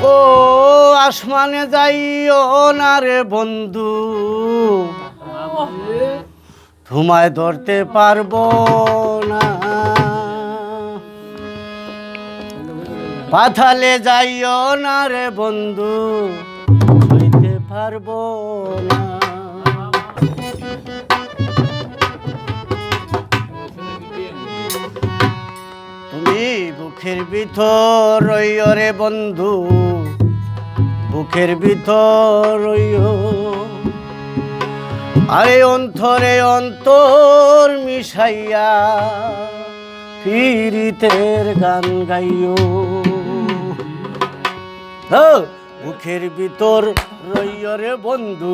ও আসমানে যাইও না রে বন্ধু, তোমায় ধরতে পারবো না। পাতালে যাইও না রে বন্ধু, ছুঁইতে পারবো না। তুমি বুকের ভিতর রইও রে বন্ধু, বুকের ভিতর রইও। আরে অন্তরে অন্তর মিশাইয়া পীড়িতের গান গাইও। বুকের ভিতর রইও রে বন্ধু,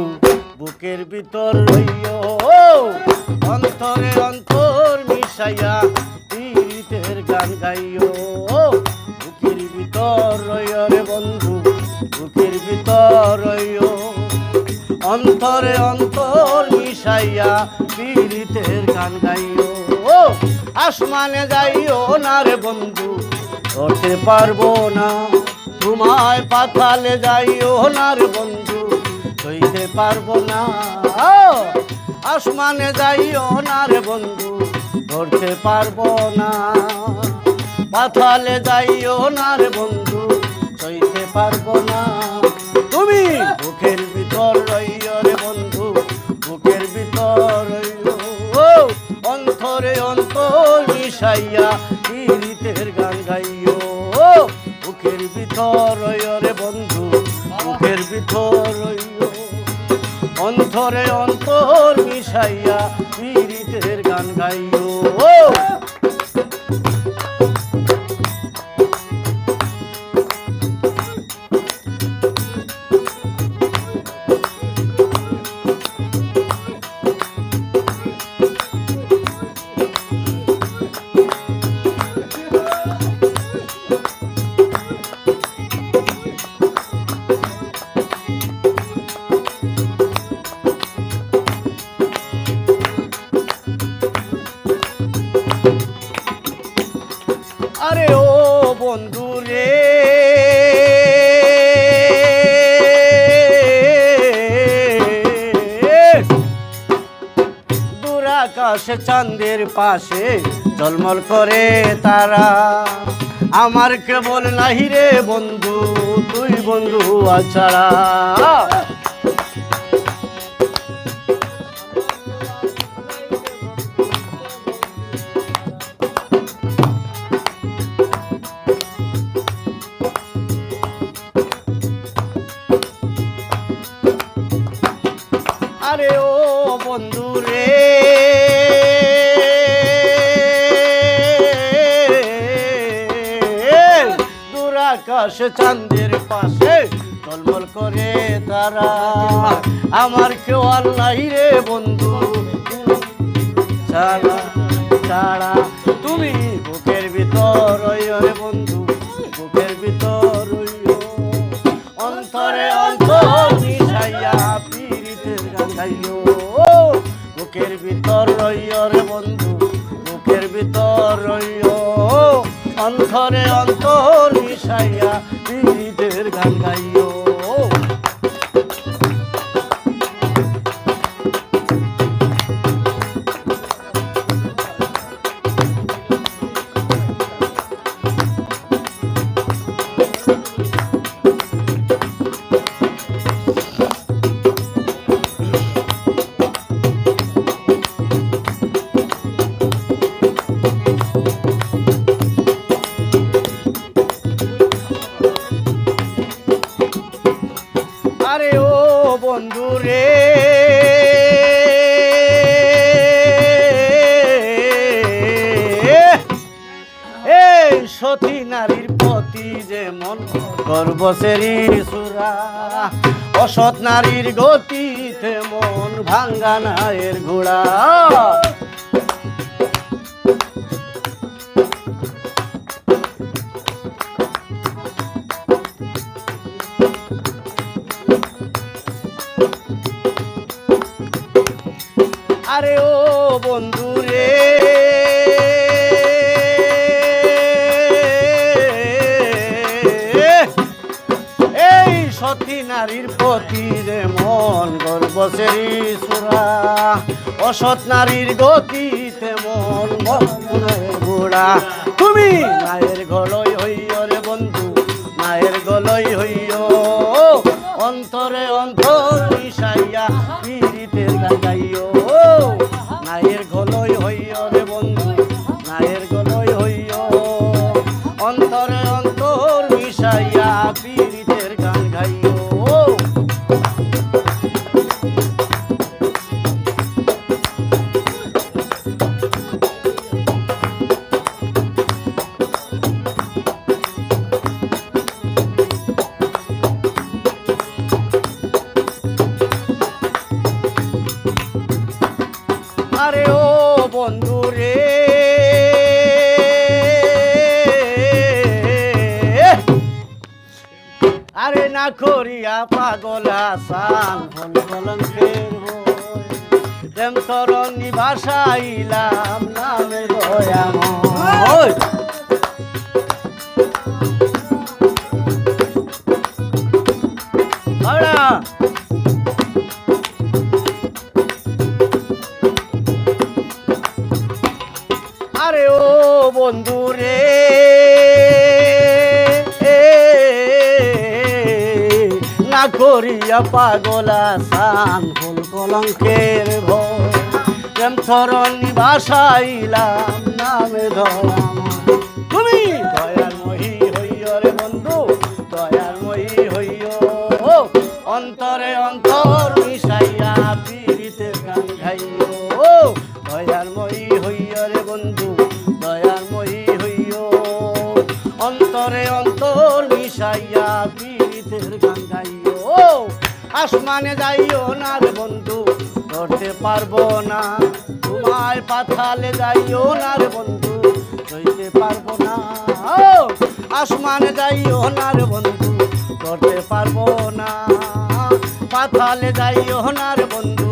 বুকের ভিতর রইও। অন্তরে অন্তর মিশাইয়া পীড়িতের গান গাইও। বুকের ভিতর রইও রে বন্ধু, বুকের ভিতর রইও। অন্তরে অন্তর মিশাইয়া পীড়িতের গান গাইও। আসমানে যাইও না রে বন্ধু, ধরতে পারবো না তোমায়। পাতালে যাইও না রে বন্ধু, ধরতে পারবো না। আসমানে যাইও না রে বন্ধু, ধরতে পারবো না। পাতালে যাইও না রে বন্ধু, ধরতে পারবো না। তুমি বুকের ভিতর রইও রে বন্ধু, বুকের ভিতর রইও। অন্তরে অন্তর মিশাইয়া পীড়িতের গান গাইও। বুকের ভিতর রইও রে বন্ধু, বুকের ভিতর রইও। অন্তরে অন্তর মিশাইয়া পীড়িতের গান গাইও। আরে ও বন্ধু রে, দূর আকাশে চাঁদের পাশে ঝলমল করে তারা। আমার কেবল নাহি রে বন্ধু, তুই বন্ধু আছাড়া। আরে ও বন্ধু রে, দূর আকাশে চাঁদের পাশে ঝলমল করে তারা। আমার কেউ আর নাই রে বন্ধু ছাড়া ছাড়া। তুমি বুকের ভিতর রইও রে বন্ধু, বুকের ভিতর রইও। অন্তরে অন্তর মিশাইয়া পীড়িতের গান গাইও। বুকের ভিতর রইও রে বন্ধু, বুকের ভিতর রইও। অন্তরে অন্তর মিশাইয়া পীড়িতের গান গাইও। আরে ও বন্ধু রে, এই সতী নারীর প্রতি যেমন গর্বসেরি সুরা, অসৎ নারীর গতিতে মন ভাঙ্গা নায়ের ঘোড়া। আরে ও বন্ধু রে, সতী নারীর প্রতি রে মন গর্বসেরি সুরা অসৎ নারীর গতিতে মন মনের গোড়া তুমি মায়ের গলই হইও রে বন্ধু মায়ের গলই হইও অন্তরে অন্তর মিশাইয়া পীড়িতের গান গাইও মায়ের গলই হইও রে বন্ধু মায়ের গলই হইও অন্তরে অন্তর মিশাইয়া পীড়িতের গান গাইও আরে ও বন্ধু রে আরে না করিয়া পাগল আসান ফল কলঙ্কের প্রেম তরণী ভাষাইলাম নামে দয়াময় আরে ও বন্ধু রে না করিয়া পাগল আসান ফুল কলঙ্কের ভয় প্রেম ধরণী ভাষাইলাম নামে দয়াময় তুমি দয়ার মহি হইও রে বন্ধু দয়ার মহি হইও অন্তরে অন্তর মিশাইয়া পীড়িতের গান গাইও দয়ার মহি হইও রে বন্ধু দয়ার মহি হইও অন্তরে অন্তর মিশাইয়া পীড়িতের গান গাইও আসমানে যাইও না রে বন্ধু ধরতে পারবো না তোমায় পাতালে যাইও না রে বন্ধু ধরতে পারবো না আসমানে যাইও না রে বন্ধু ধরতে পারবো না পাতালে যাইও না রে বন্ধু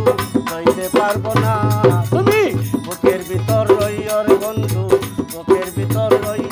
ধরতে পারবো না তুমি বুকের ভিতর রইও রে বন্ধু বুকের ভিতর রইও